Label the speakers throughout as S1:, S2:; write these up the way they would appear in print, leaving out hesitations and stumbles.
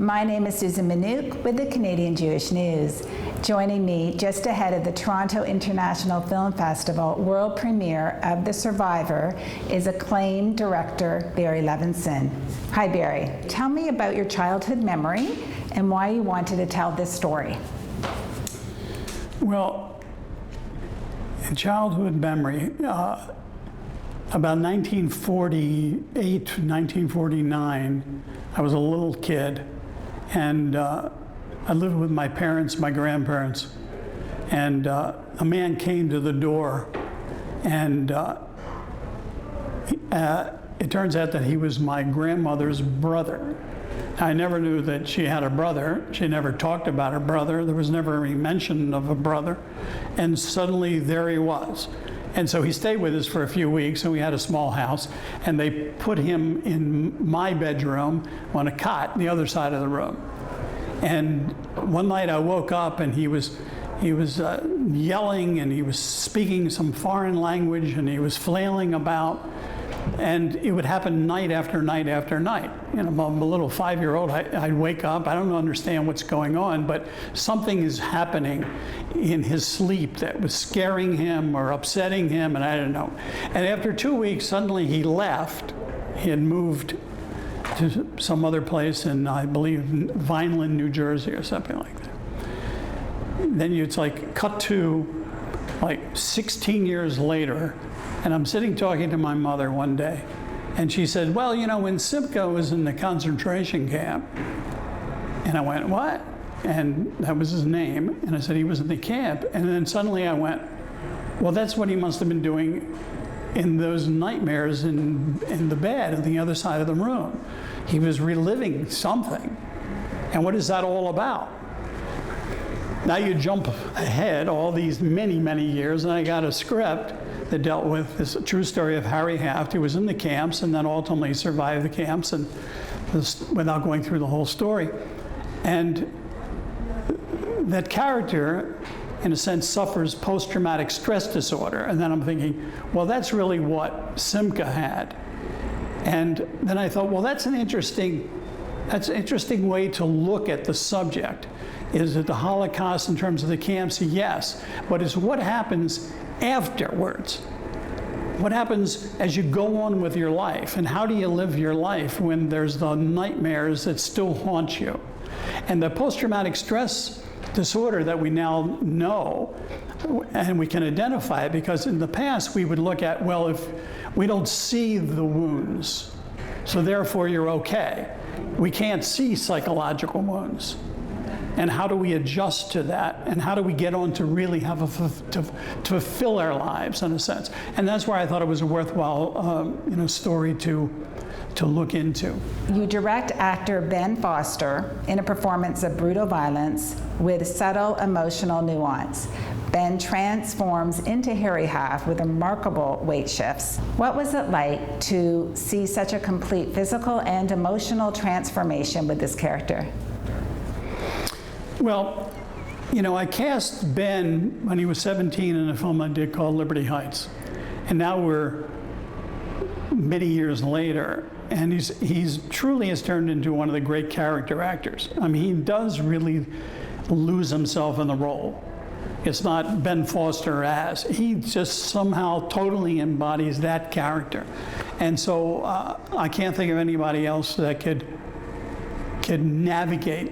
S1: My name is Susan Minuk with the Canadian Jewish News. Joining me just ahead of the Toronto International Film Festival world premiere of The Survivor is acclaimed director Barry Levinson. Hi Barry, tell me about your childhood memory and why you wanted to tell this story.
S2: Well, in childhood memory, about 1948, 1949, I was a little kid, and I lived with my parents, my grandparents, and a man came to the door, and it turns out that he was my grandmother's brother. I never knew that she had a brother. She never talked about her brother. There was never any mention of a brother, and suddenly there he was. And so he stayed with us for a few weeks, and we had a small house, and they put him in my bedroom on a cot on the other side of the room. And one night I woke up, and he was yelling, and he was speaking some foreign language, and he was flailing about, and it would happen night after night after night. You know, I'm a little 5-year-old, I'd wake up, I don't understand what's going on, but something is happening in his sleep that was scaring him or upsetting him, and I don't know. And after 2 weeks, suddenly he left. He had moved to some other place in, I believe, Vineland, New Jersey or something like that. Then it's like cut to like 16 years later, and I'm sitting talking to my mother one day, and she said, well, you know, when Simca was in the concentration camp, and I went, what? And that was his name, and I said he was in the camp, and then suddenly I went, well, that's what he must have been doing in those nightmares in the bed on the other side of the room. He was reliving something, and what is that all about? Now you jump ahead all these many, many years, and I got a script that dealt with this true story of Harry Haft, who was in the camps and then ultimately survived the camps, and this, without going through the whole story. And that character, in a sense, suffers post-traumatic stress disorder. And then I'm thinking, well, that's really what Simca had. And then I thought, well, that's an interesting way to look at the subject. Is it the Holocaust in terms of the camps? Yes. But it's what happens afterwards. What happens as you go on with your life, and how do you live your life when there's the nightmares that still haunt you? And the post-traumatic stress disorder that we now know, and we can identify it, because in the past we would look at, well, if we don't see the wounds, so therefore you're okay. We can't see psychological wounds. And how do we adjust to that? And how do we get on to really have to fulfill our lives, in a sense? And that's why I thought it was a worthwhile story to look into.
S1: You direct actor Ben Foster in a performance of brutal violence with subtle emotional nuance. Ben transforms into Harry Haft with remarkable weight shifts. What was it like to see such a complete physical and emotional transformation with this character?
S2: Well, you know, I cast Ben when he was 17 in a film I did called Liberty Heights. And now we're many years later, and he's truly has turned into one of the great character actors. I mean, he does really lose himself in the role. It's not Ben Foster as. He just somehow totally embodies that character. And so I can't think of anybody else that could navigate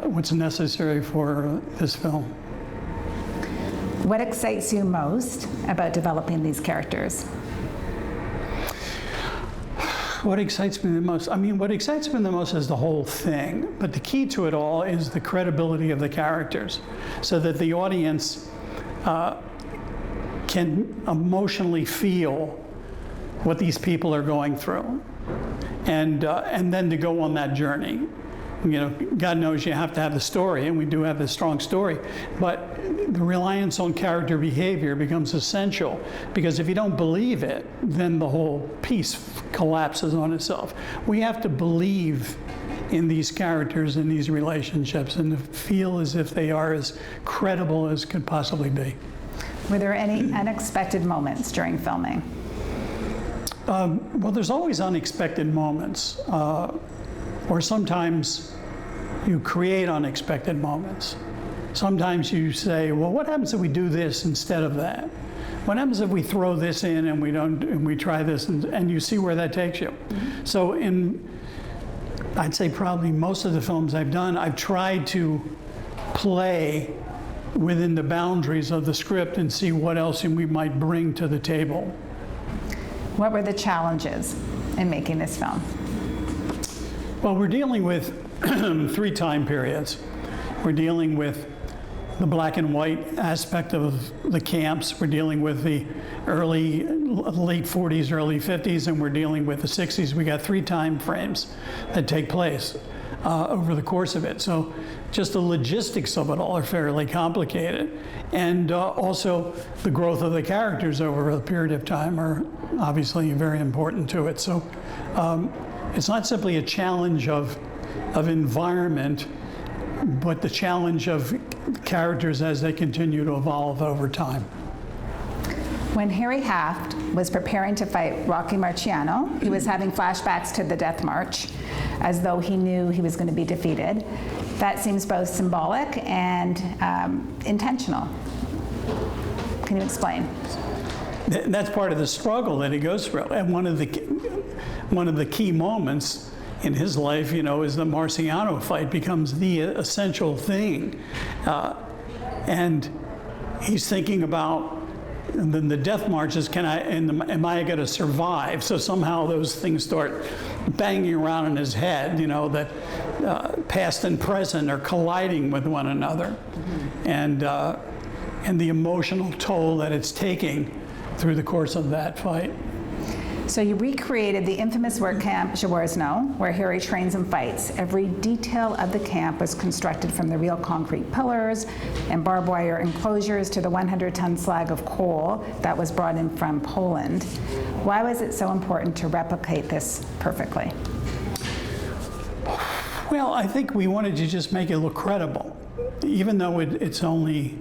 S2: what's necessary for this film.
S1: What excites you most about developing these characters?
S2: What excites me the most? I mean, what excites me the most is the whole thing. But the key to it all is the credibility of the characters, so that the audience can emotionally feel what these people are going through, and then to go on that journey. You know, God knows you have to have the story, and we do have this strong story, but the reliance on character behavior becomes essential, because if you don't believe it, then the whole piece collapses on itself. We have to believe in these characters and these relationships, and to feel as if they are as credible as could possibly be.
S1: Were there any unexpected moments during filming?
S2: Well, there's always unexpected moments. Or sometimes you create unexpected moments. Sometimes you say, well, what happens if we do this instead of that? What happens if we throw this in and we try this, and you see where that takes you? Mm-hmm. So I'd say probably most of the films I've done, I've tried to play within the boundaries of the script and see what else we might bring to the table.
S1: What were the challenges in making this film?
S2: Well, we're dealing with 3 time periods. We're dealing with the black and white aspect of the camps. We're dealing with the late 40s, early 50s, and we're dealing with the 60s. We got 3 time frames that take place over the course of it. So just the logistics of it all are fairly complicated. And also the growth of the characters over a period of time are obviously very important to it. So it's not simply a challenge of environment, but the challenge of characters as they continue to evolve over time.
S1: When Harry Haft was preparing to fight Rocky Marciano, he was having flashbacks to the Death March, as though he knew he was going to be defeated. That seems both symbolic and intentional. Can you explain?
S2: That's part of the struggle that he goes through. And one of the key moments in his life, is the Marciano fight becomes the essential thing. And he's thinking about the death marches, am I going to survive? So somehow those things start banging around in his head, that past and present are colliding with one another. Mm-hmm. And the emotional toll that it's taking through the course of that fight.
S1: So you recreated the infamous work camp Jaworzno, where Harry trains and fights. Every detail of the camp was constructed, from the real concrete pillars and barbed wire enclosures to the 100-ton slag of coal that was brought in from Poland. Why was it so important to replicate this perfectly?
S2: Well, I think we wanted to just make it look credible, even though it's only,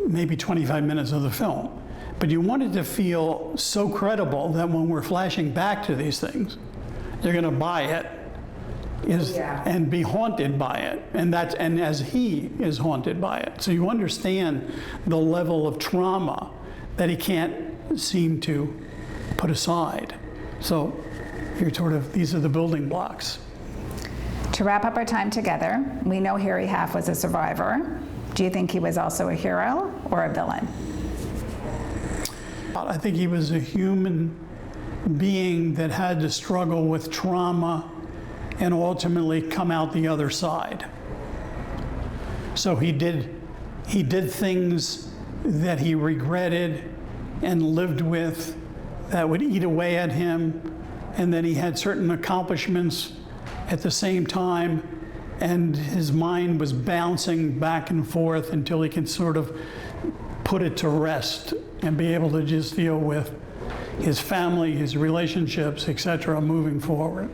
S2: maybe 25 minutes of the film. But you wanted to feel so credible that when we're flashing back to these things, you're going to buy it and be haunted by it, and as he is haunted by it. So you understand the level of trauma that he can't seem to put aside. So these are the building blocks.
S1: To wrap up our time together, we know Harry Haft was a survivor. Do you think he was also a hero or a villain?
S2: I think he was a human being that had to struggle with trauma and ultimately come out the other side. So he did things that he regretted and lived with that would eat away at him, and then he had certain accomplishments at the same time, and his mind was bouncing back and forth until he can sort of put it to rest and be able to just deal with his family, his relationships, etc., moving forward.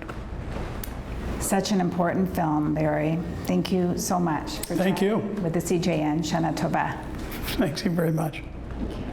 S1: Such an important film, Barry. Thank you so much for
S2: Thank you.
S1: with the CJN. Shana Tova.
S2: Thank you very much.
S1: Thank you.